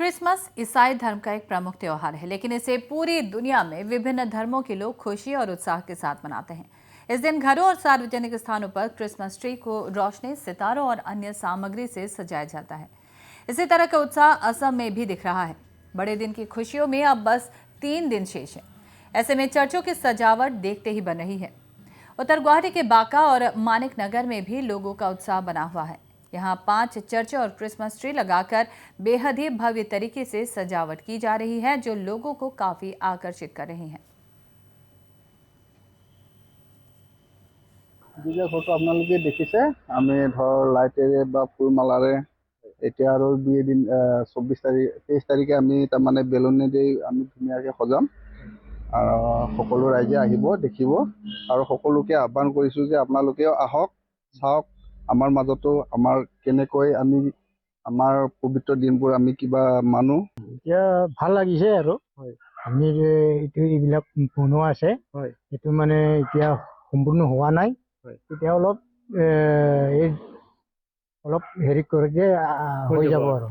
Christmas ईसाई धर्म का एक प्रमुख त्योहार है, लेकिन इसे पूरी दुनिया में विभिन्न धर्मों के लोग खुशी और उत्साह के साथ मनाते हैं। इस दिन घरों और सार्वजनिक स्थानों पर क्रिसमस ट्री को रोशनी, सितारों और अन्य सामग्री से सजाया जाता है। इसी तरह का उत्साह असम में भी दिख रहा है। बड़े दिन की खुशियों में अब बस 3 दिन शेष है। ऐसे में चर्चों की सजावट देखते ही बन रही है। उत्तर गुवाहाटी के बांका और मानिक नगर में भी लोगों का उत्साह बना हुआ है। यहाँ 5 चर्च और क्रिसमस ट्री लगाकर बेहद ही भव्य तरीके से सजावट की जा रही है, जो लोगों को काफी आकर्षित कर रही है। যে ফটো আপোনালোকে দেখিছে আমি ধৰ লাইটেৰে বা ফুলমালাৰে এতিয়া আৰু 2 দিন 24 তাৰিখ 23 তাৰিখে আমি তাৰমানে বেলুনেদি আমি ধুনীয়াকৈ সজাম আৰু সকলো ৰাইজে আহিব দেখিব আৰু সকলোকে আহ্বান কৰিছোঁ যে আপোনালোকেও আহক চাওক আমাৰ মাজতো আমাৰ কেনেকৈ আমি আমাৰ পবিত্ৰ দিনবোৰ আমি কিবা মানো। এতিয়া ভাল লাগিছে আৰু আমি যে এইবিলাক বনোৱা আছে সেইটো মানে এতিয়া সম্পূৰ্ণ হোৱা নাই। এতিয়া অলপ হেৰি কৰি হৈ যাব আৰু।